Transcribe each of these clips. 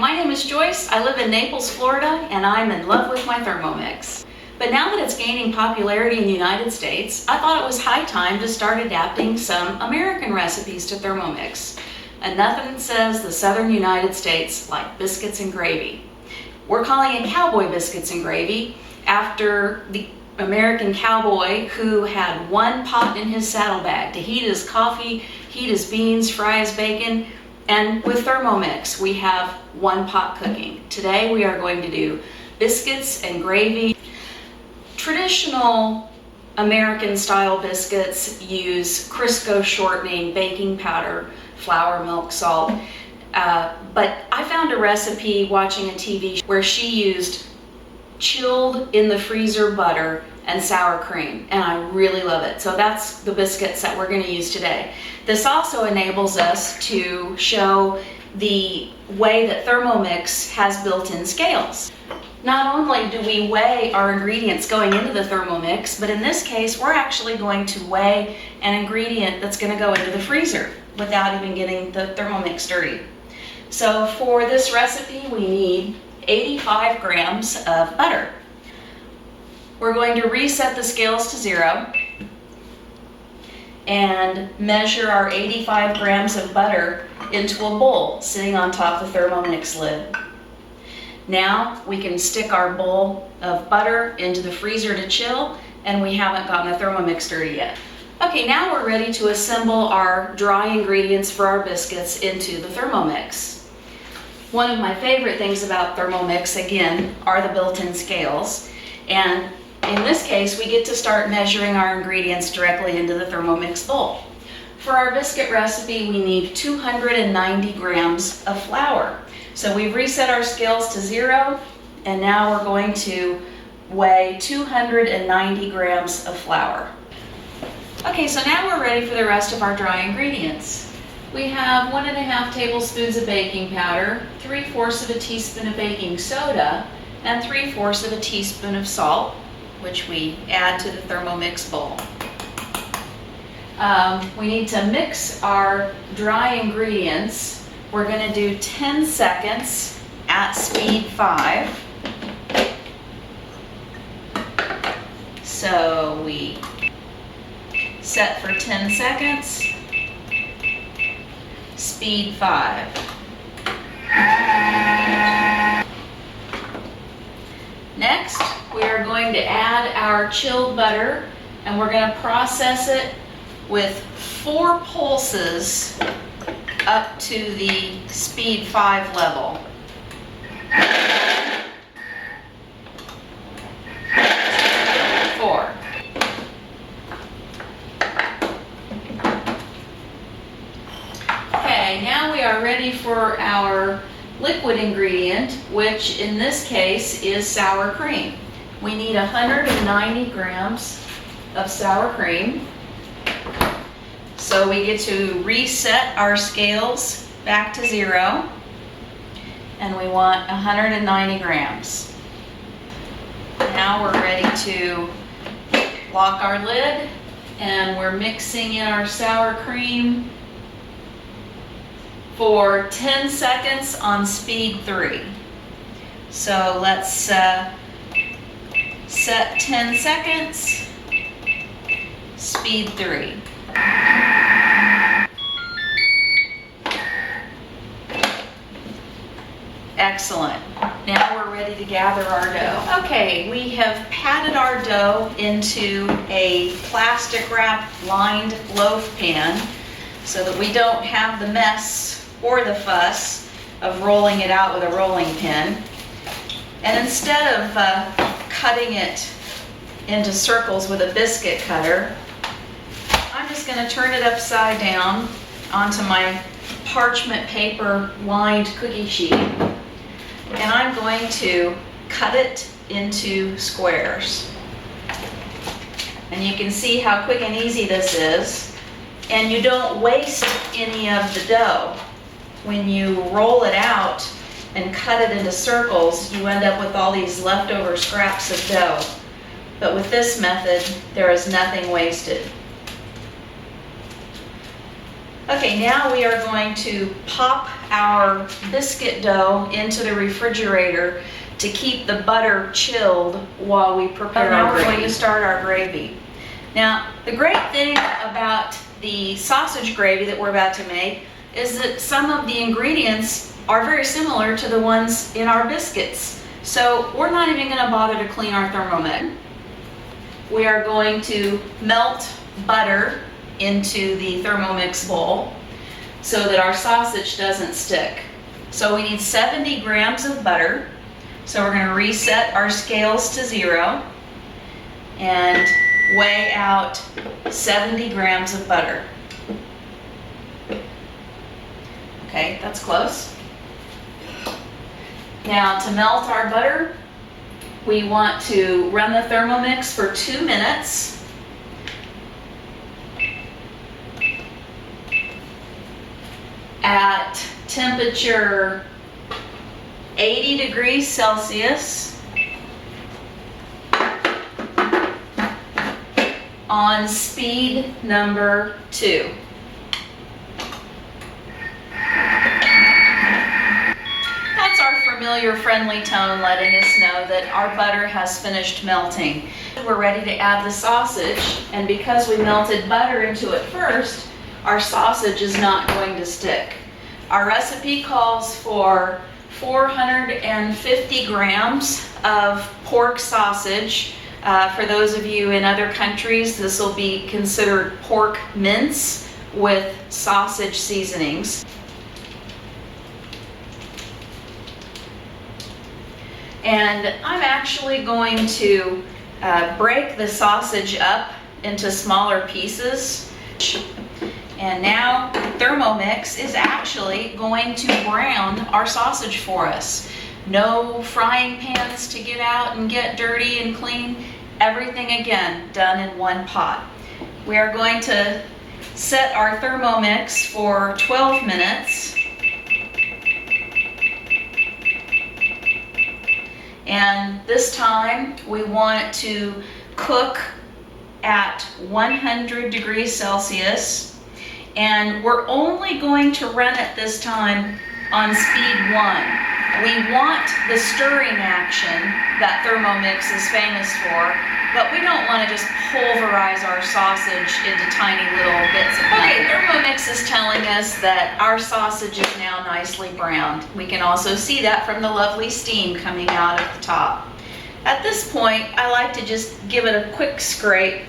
my name is Joyce. I live in Naples, Florida, and I'm in love with my Thermomix. But now that it's gaining popularity in the United States, I thought it was high time to start adapting some American recipes to Thermomix. And nothing says the southern United States like biscuits and gravy. We're calling it Cowboy Biscuits and Gravy after the American cowboy who had one pot in his saddlebag to heat his coffee, heat his beans, fry his bacon. And with Thermomix, we have one pot cooking. Today we are going to do biscuits and gravy. Traditional American style biscuits use Crisco shortening, baking powder, flour, milk, salt. But I found a recipe watching a TV where she used chilled in the freezer butter and sour cream, and I really love it. So that's the biscuits that we're going to use today. This also enables us to show the way that Thermomix has built-in scales. Not only do we weigh our ingredients going into the Thermomix, but in this case we're actually going to weigh an ingredient that's going to go into the freezer without even getting the Thermomix dirty. So for this recipe we need 85 grams of butter. We're going to reset the scales to 0 and measure our 85 grams of butter into a bowl sitting on top of the Thermomix lid. Now we can stick our bowl of butter into the freezer to chill, and we haven't gotten the Thermomix dirty yet. Okay, now we're ready to assemble our dry ingredients for our biscuits into the Thermomix. One of my favorite things about Thermomix, again, are the built-in scales. And in this case, we get to start measuring our ingredients directly into the Thermomix bowl. For our biscuit recipe, we need 290 grams of flour. So we've reset our scales to 0, and now we're going to weigh 290 grams of flour. Okay, so now we're ready for the rest of our dry ingredients. We have 1½ tablespoons of baking powder, 3/4 of a teaspoon of baking soda, and 3/4 of a teaspoon of salt, which we add to the Thermomix bowl. We need to mix our dry ingredients. We're going to do 10 seconds at speed 5. So we set for 10 seconds, speed 5. Next, we are going to add our chilled butter, and we're going to process it with 4 pulses up to the speed 5 level. Four. Okay, now we are ready for our liquid ingredient, which in this case is sour cream. We need 190 grams of sour cream. So we get to reset our scales back to 0, and we want 190 grams. Now we're ready to lock our lid, and we're mixing in our sour cream for 10 seconds on speed 3. So let's set 10 seconds, speed 3. Excellent. Now we're ready to gather our dough. Okay, we have patted our dough into a plastic wrap lined loaf pan so that we don't have the mess or the fuss of rolling it out with a rolling pin. And instead of cutting it into circles with a biscuit cutter, I'm just going to turn it upside down onto my parchment paper lined cookie sheet, and I'm going to cut it into squares. And you can see how quick and easy this is, and you don't waste any of the dough. When you roll it out and cut it into circles, you end up with all these leftover scraps of dough. But with this method, there is nothing wasted. Okay, now we are going to pop our biscuit dough into the refrigerator to keep the butter chilled while we prepare our gravy. Now we're going to start our gravy. Now, the great thing about the sausage gravy that we're about to make is that some of the ingredients are very similar to the ones in our biscuits. So we're not even going to bother to clean our Thermomix. We are going to melt butter into the Thermomix bowl so that our sausage doesn't stick. So we need 70 grams of butter. So we're going to reset our scales to 0 and weigh out 70 grams of butter. Okay, that's close. Now to melt our butter, we want to run the Thermomix for 2 minutes. At temperature 80 degrees Celsius on speed number 2. That's our familiar friendly tone letting us know that our butter has finished melting. We're ready to add the sausage, and because we melted butter into it first, our sausage is not going to stick. Our recipe calls for 450 grams of pork sausage. For those of you in other countries, this will be considered pork mince with sausage seasonings. And I'm actually going to break the sausage up into smaller pieces. And now Thermomix is actually going to brown our sausage for us. No frying pans to get out and get dirty and clean. Everything again done in one pot. We are going to set our Thermomix for 12 minutes. And this time we want to cook at 100 degrees Celsius. And we're only going to run it this time on speed 1. We want the stirring action that Thermomix is famous for, but we don't want to just pulverize our sausage into tiny little bits of meat. Okay, Thermomix is telling us that our sausage is now nicely browned. We can also see that from the lovely steam coming out at the top. At this point, I like to just give it a quick scrape.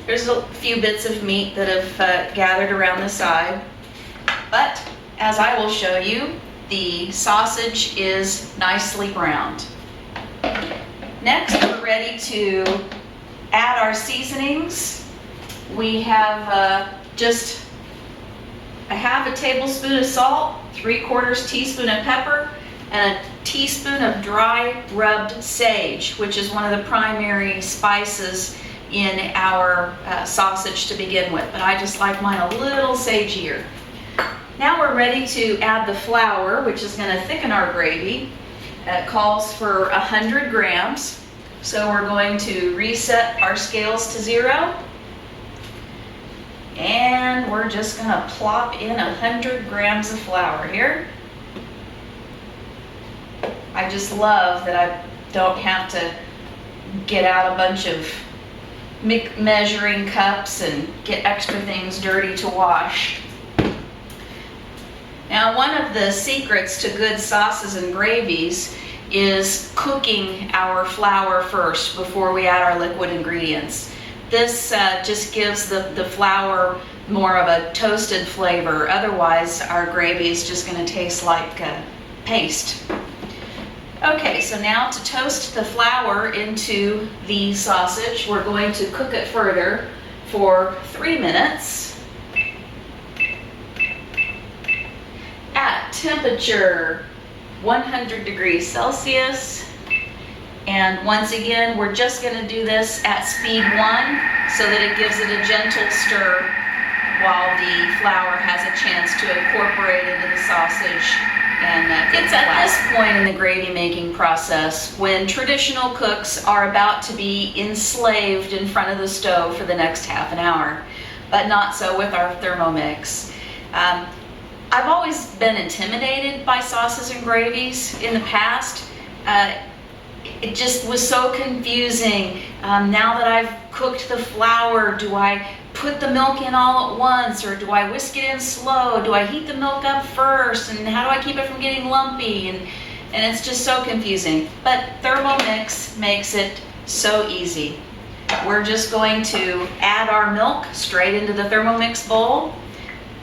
There's a few bits of meat that have gathered around the side, but as I will show you, the sausage is nicely browned. Next, we're ready to add our seasonings. We have just a half a tablespoon of salt, 3/4 teaspoon of pepper, and a teaspoon of dry rubbed sage, which is one of the primary spices in our sausage to begin with, but I just like mine a little sagier. Now we're ready to add the flour, which is going to thicken our gravy. It calls for 100 grams, so we're going to reset our scales to 0, and we're just going to plop in 100 grams of flour here. I just love that I don't have to get out a bunch of measuring cups and get extra things dirty to wash. Now, one of the secrets to good sauces and gravies is cooking our flour first before we add our liquid ingredients. This just gives the flour more of a toasted flavor. Otherwise, our gravy is just going to taste like paste. Okay, so now to toast the flour into the sausage, we're going to cook it further for 3 minutes at temperature 100 degrees Celsius. And once again, we're just going to do this at speed 1 so that it gives it a gentle stir while the flour has a chance to incorporate into the sausage. And it's at this point in the gravy making process when traditional cooks are about to be enslaved in front of the stove for the next half an hour, but not so with our Thermomix. I've always been intimidated by sauces and gravies in the past. It just was so confusing. Now that I've cooked the flour, do I put the milk in all at once, or do I whisk it in slow? Do I heat the milk up first? And how do I keep it from getting lumpy? And it's just so confusing. But Thermomix makes it so easy. We're just going to add our milk straight into the Thermomix bowl.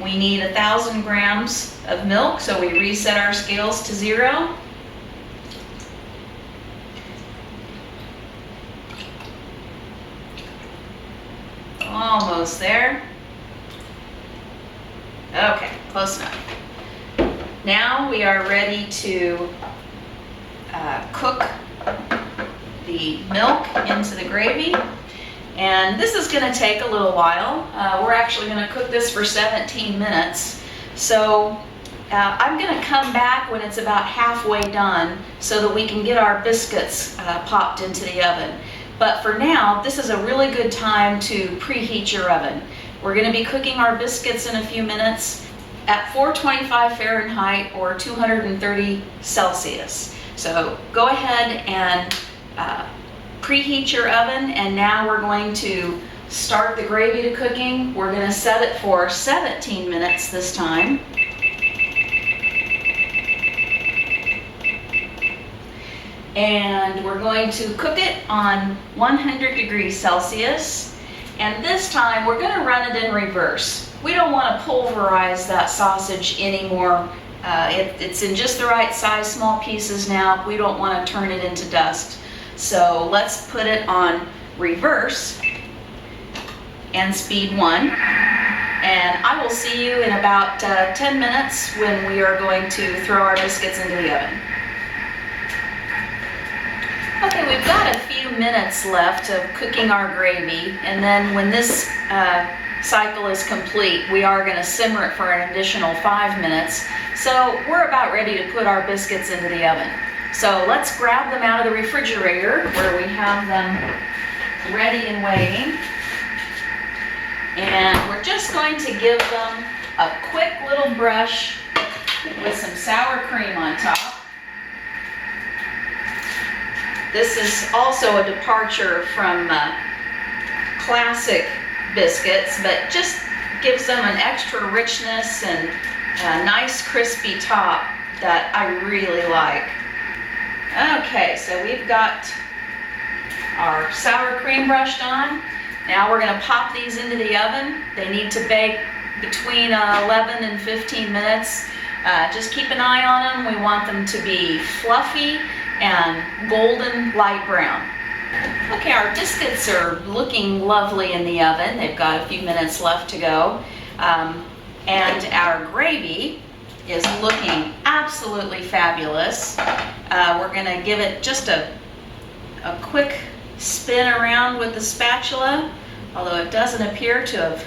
We need 1,000 grams of milk, so we reset our scales to 0. Almost there. Okay, close enough. Now we are ready to cook the milk into the gravy. And this is going to take a little while. We're actually going to cook this for 17 minutes. So I'm going to come back when it's about halfway done so that we can get our biscuits popped into the oven. But for now, this is a really good time to preheat your oven. We're going to be cooking our biscuits in a few minutes at 425 Fahrenheit or 230 Celsius. So go ahead and preheat your oven, and now we're going to start the gravy to cooking. We're going to set it for 17 minutes this time. And we're going to cook it on 100 degrees Celsius. And this time we're going to run it in reverse. We don't want to pulverize that sausage anymore. It's in just the right size, small pieces now. We don't want to turn it into dust. So let's put it on reverse and speed 1. And I will see you in about 10 minutes when we are going to throw our biscuits into the oven. Okay, we've got a few minutes left of cooking our gravy, and then when this cycle is complete, we are going to simmer it for an additional 5 minutes. So we're about ready to put our biscuits into the oven. So let's grab them out of the refrigerator where we have them ready and waiting. And we're just going to give them a quick little brush with some sour cream on top. This is also a departure from classic biscuits, but just gives them an extra richness and a nice crispy top that I really like. Okay, so we've got our sour cream brushed on. Now we're going to pop these into the oven. They need to bake between 11 and 15 minutes. Just keep an eye on them. We want them to be fluffy and golden light brown. Okay, our biscuits are looking lovely in the oven. They've got a few minutes left to go. And our gravy is looking absolutely fabulous. We're going to give it just a quick spin around with the spatula, although it doesn't appear to have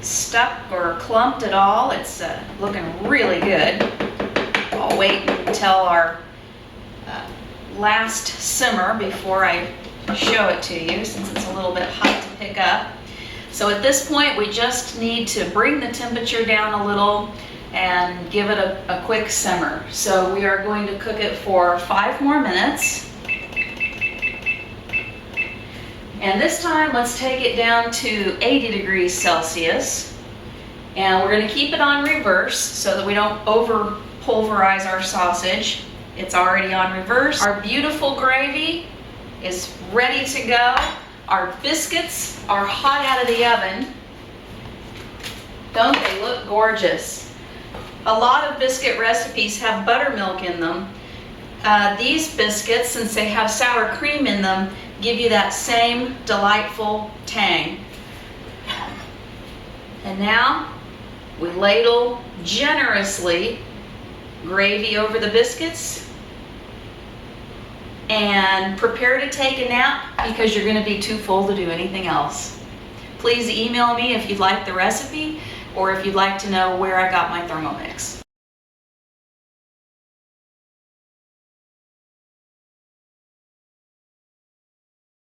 stuck or clumped at all. It's looking really good. I'll wait until our last simmer before I show it to you, since it's a little bit hot to pick up. So at this point we just need to bring the temperature down a little and give it a quick simmer. So we are going to cook it for 5 more minutes. And this time let's take it down to 80 degrees Celsius. And we're going to keep it on reverse so that we don't over pulverize our sausage. It's already on reverse. Our beautiful gravy is ready to go. Our biscuits are hot out of the oven. Don't they look gorgeous? A lot of biscuit recipes have buttermilk in them. These biscuits, since they have sour cream in them, give you that same delightful tang. And now we ladle generously gravy over the biscuits and prepare to take a nap because you're going to be too full to do anything else. Please email me if you'd like the recipe or if you'd like to know where I got my Thermomix.